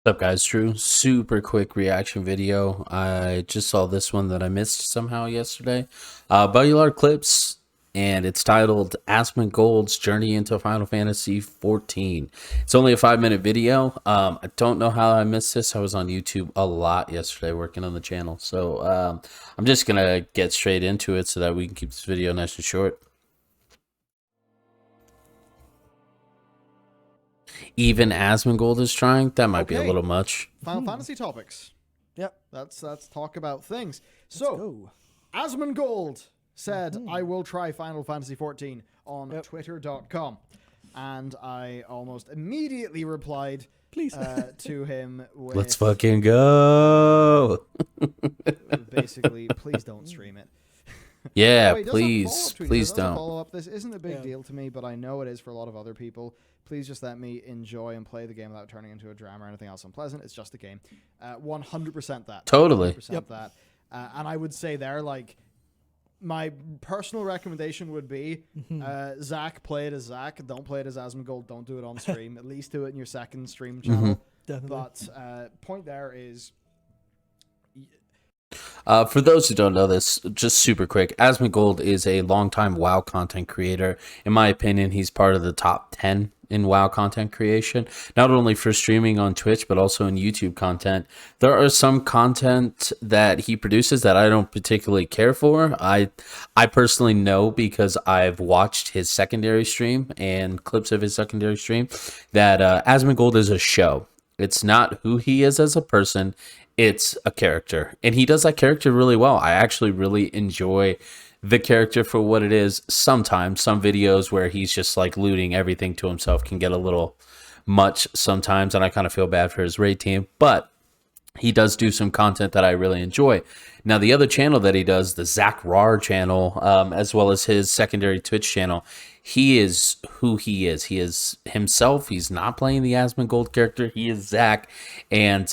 What's up, guys? Drew. Super quick reaction video. I just saw this one that I missed somehow yesterday. Cellular Clips, and it's titled Asmon Gold's Journey into Final Fantasy XIV. It's only a 5-minute video. I don't know how I missed this. I was on YouTube a lot yesterday working on the channel. So I'm just going to get straight into it so that we can keep this video nice and short. Even Asmongold is trying. That might be a little much. Final Fantasy topics. Yep. Let's talk about things. Let's go. Asmongold said, I will try Final Fantasy XIV on twitter.com. And I almost immediately replied Please. to him with... Let's fucking go. basically, please don't stream it. Yeah, Wait, please don't. Follow up. This isn't a big deal to me, but I know it is for a lot of other people. Please just let me enjoy and play the game without turning into a drama or anything else unpleasant. It's just a game. 100% that. Totally. 100% that. And I would say there, like, my personal recommendation would be, Zach, play it as Zach. Don't play it as Asmongold. Don't do it on stream. At least do it in your second stream channel. Definitely. But point there is... For those who don't know this, just super quick, Asmongold is a longtime WoW content creator. In my opinion, he's part of the top 10 in WoW content creation, not only for streaming on Twitch, but also in YouTube content. There are some content that he produces that I don't particularly care for. I personally know, because I've watched his secondary stream and clips of his secondary stream, that Asmongold is a show. It's not who he is as a person. It's a character, and he does that character really well. I actually really enjoy the character for what it is. Sometimes some videos where he's just like looting everything to himself can get a little much sometimes, and I kind of feel bad for his raid team, but he does do some content that I really enjoy. Now, the other channel that he does, the Zach Rar channel, as well as his secondary Twitch channel, he is who he is. He is himself. He's not playing the Asmongold character. He is Zach, and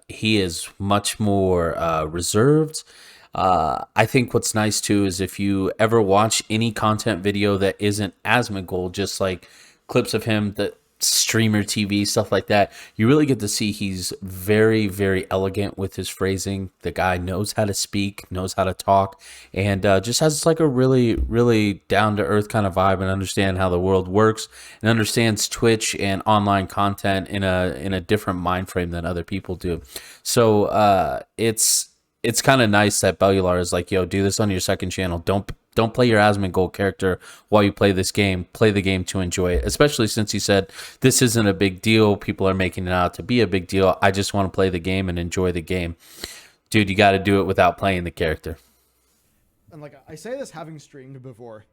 he is much more reserved. I think what's nice, too, is if you ever watch any content video that isn't Asmongold, just like clips of him, that streamer TV, stuff like that, you really get to see he's very, very elegant with his phrasing. The guy knows how to speak, knows how to talk, and just has like a really, really down-to-earth kind of vibe, and understand how the world works, and understands Twitch and online content in a different mind frame than other people do. So it's kind of nice that Bellular is like, yo, do this on your second channel. Don't play your Asmongold character while you play this game. Play the game to enjoy it, especially since he said this isn't a big deal. People are making it out to be a big deal. I just want to play the game and enjoy the game. Dude, you got to do it without playing the character. And like I say this having streamed before,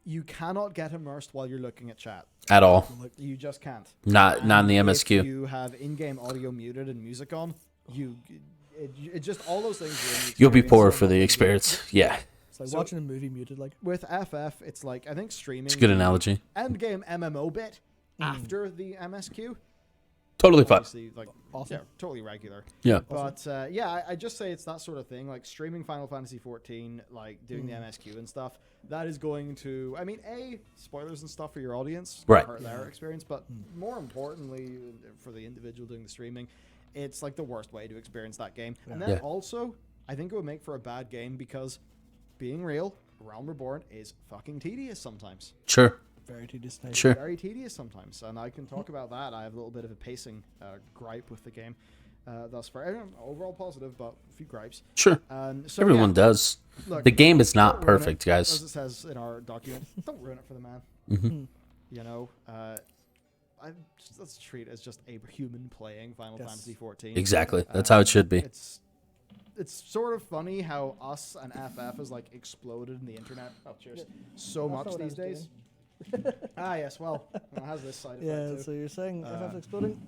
you cannot get immersed while you're looking at chat. At all. You just can't. Not in the MSQ. If you have in-game audio muted and music on, it just all those things. You'll be poorer for the experience. Yeah. It's like watching a movie muted. Like with FF, it's like, I think streaming. It's a good analogy. End game MMO bit after the MSQ. Totally fun. Like, awesome. Yeah, totally regular. Yeah. But yeah, I just say it's that sort of thing, like streaming Final Fantasy XIV, like doing the MSQ and stuff. That is going to, I mean, spoilers and stuff for your audience, right? Hurt their experience, but more importantly, for the individual doing the streaming, it's like the worst way to experience that game. And then also, I think it would make for a bad game because, being real, Realm Reborn is fucking tedious sometimes. Sure. Very tedious. Sure. Very tedious sometimes, and I can talk about that. I have a little bit of a pacing gripe with the game thus far. Overall positive, but a few gripes. Sure. So everyone does. Look, the game is not perfect, guys. As it says in our document, don't ruin it for the man. You know, let's treat it as just a human playing Final Fantasy XIV. Exactly. That's how it should be. It's sort of funny how us and FF has like exploded in the internet. Oh, cheers. So much these days. Yes, well, it has this side effect too. So you're saying FF's exploding?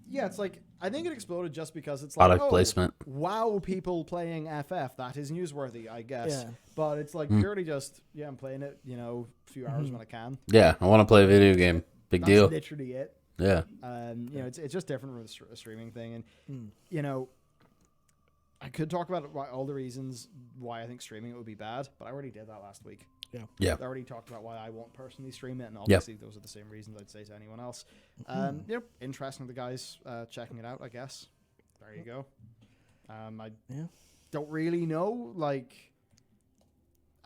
Yeah, it's like, I think it exploded just because it's Product like, placement. Wow, people playing FF, that is newsworthy, I guess. Yeah. But it's like purely just, I'm playing it, you know, a few hours when I can. Yeah, I want to play a video game. That's deal. That's literally it. Yeah. You know, it's just different from the streaming thing. And, you know, I could talk about all the reasons why I think streaming it would be bad, but I already did that last week. Yeah. I already talked about why I won't personally stream it, and obviously those are the same reasons I'd say to anyone else. Interesting, the guys checking it out, I guess. There you go. I don't really know, like,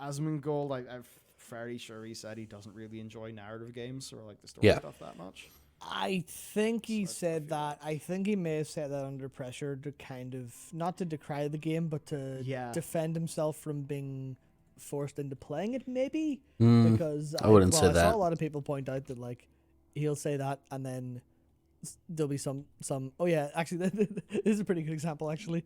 Asmongold, I'm fairly sure he said he doesn't really enjoy narrative games or like the story stuff that much. I think he said that. I think he may have said that under pressure to kind of not to decry the game, but to defend himself from being forced into playing it. Maybe because I wouldn't say that. I saw a lot of people point out that like he'll say that and then there'll be some. Oh yeah, actually, this is a pretty good example. Actually,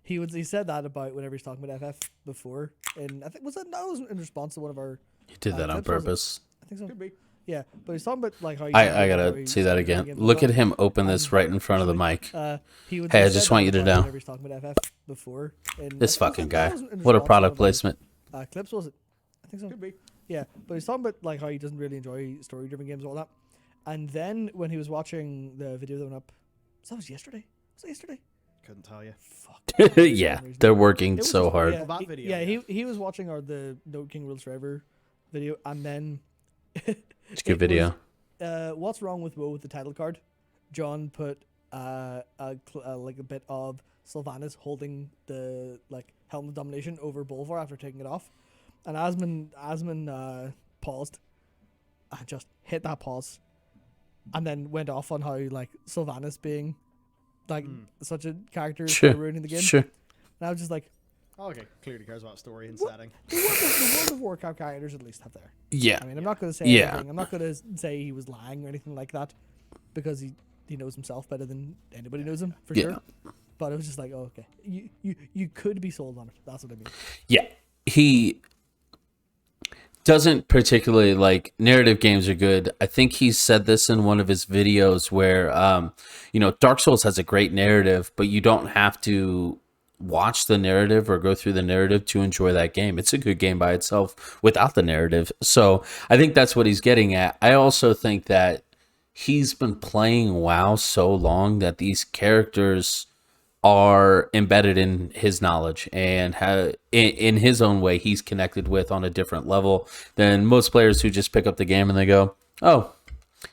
he said that about whenever he's talking about FF before, and I think was in response to one of our. He did that on purpose. I think so. Could be. Yeah, but he's talking about like how I gotta see that again. Look at him open this right in front of the mic. Hey, I just want you to know. He's talking about FF before. This fucking guy. What a product placement. Clips, was it? I think so. Could be. Yeah, but he's talking about like how he doesn't really enjoy story-driven games and all that. And then when he was watching the video that went up, that was yesterday. Was it yesterday? Couldn't tell you. Fuck. Yeah, they're working so hard. Yeah, that video, he was watching the Note King Rules Forever video, and then It's a good video. What's wrong with WoW with the title card? John put like a bit of Sylvanas holding the like Helm of Domination over Bolvar after taking it off, and Asmon paused and just hit that pause, and then went off on how like Sylvanas being like such a character is ruining the game. Sure. And I was just like, oh, okay, clearly cares about story and setting. The World of Warcraft characters at least have there. Yeah. I mean, I'm not going to say anything. I'm not going to say he was lying or anything like that, because he knows himself better than anybody knows him for sure. But it was just like, oh, okay, you could be sold on it. That's what I mean. Yeah, he doesn't particularly like narrative games are good. I think he said this in one of his videos where, Dark Souls has a great narrative, but you don't have to watch the narrative or go through the narrative to enjoy that game. It's a good game by itself without the narrative. So I think that's what he's getting at. I also think that he's been playing WoW so long that these characters are embedded in his knowledge and in his own way he's connected with on a different level than most players who just pick up the game and they go, oh,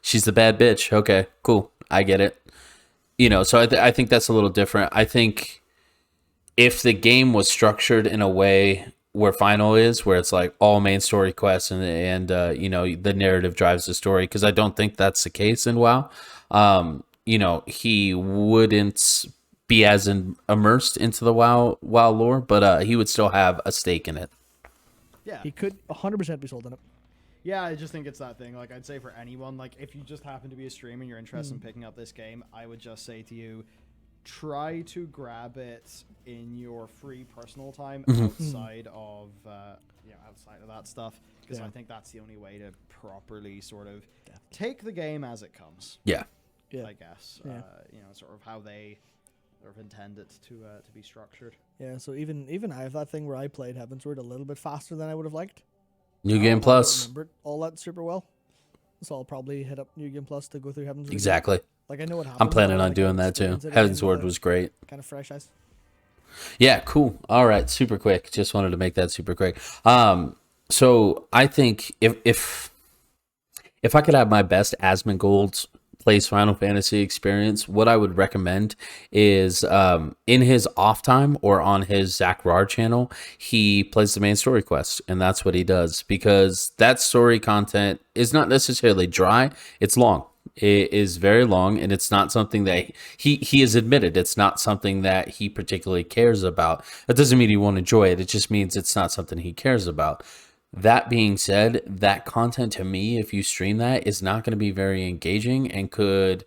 she's the bad bitch. Okay, cool. I get it. So I think that's a little different. I think if the game was structured in a way where Final is, where it's like all main story quests and the narrative drives the story, because I don't think that's the case in WoW. He wouldn't be as immersed into the WoW lore, but he would still have a stake in it. Yeah, he could 100% be sold on it. Yeah, I just think it's that thing. Like, I'd say for anyone, like, if you just happen to be a streamer and you're interested in picking up this game, I would just say to you, try to grab it in your free personal time outside of that stuff, because I think that's the only way to properly sort of take the game as it comes. Yeah. I guess sort of how they sort of intend it to be structured. Yeah. So even I have that thing where I played Heavensward a little bit faster than I would have liked. New Game Plus. I don't remember all that super well, so I'll probably hit up New Game Plus to go through Heavensward. Exactly. Like, I know what happened. I'm planning on doing that too. Heavensward was great. Kind of fresh eyes. Yeah, cool. All right, super quick. Just wanted to make that super quick. So I think if I could have my best Asmongold plays Final Fantasy experience, what I would recommend is in his off time or on his Zach Rar channel, he plays the main story quest, and that's what he does, because that story content is not necessarily dry. It's long. It is very long, and it's not something that he has admitted it's not something that he particularly cares about. That doesn't mean he won't enjoy it. It just means it's not something he cares about. That being said, that content to me, if you stream that, is not going to be very engaging and could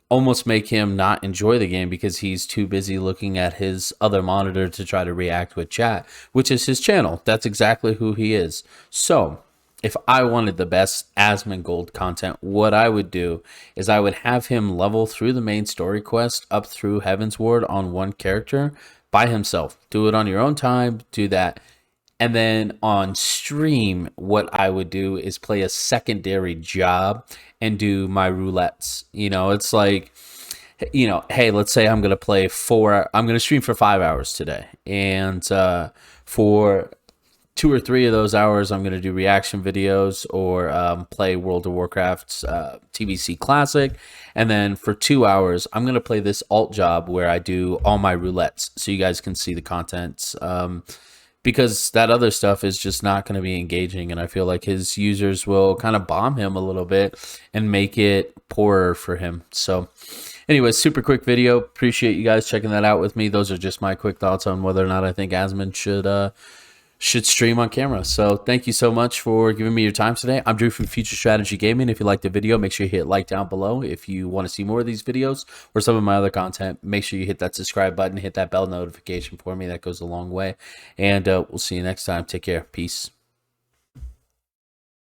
almost make him not enjoy the game because he's too busy looking at his other monitor to try to react with chat, which is his channel. That's exactly who he is. So if I wanted the best Asmongold content, what I would do is I would have him level through the main story quest up through Heavensward on one character by himself. Do it on your own time. Do that. And then on stream, what I would do is play a secondary job and do my roulettes. It's like, hey, let's say I'm going to stream for 5 hours today. And for 2 or 3 of those hours, I'm going to do reaction videos or play World of Warcraft's TBC Classic. And then for 2 hours, I'm going to play this alt job where I do all my roulettes so you guys can see the contents. Because that other stuff is just not going to be engaging. And I feel like his users will kind of bomb him a little bit and make it poorer for him. So anyway, super quick video. Appreciate you guys checking that out with me. Those are just my quick thoughts on whether or not I think Asmon should stream on camera. So thank you so much for giving me your time today. I'm Drew from Future Strategy Gaming. If you liked the video, make sure you hit like down below. If you want to see more of these videos or some of my other content, make sure you hit that subscribe button, hit that bell notification for me. That goes a long way. And we'll see you next time. Take care. Peace.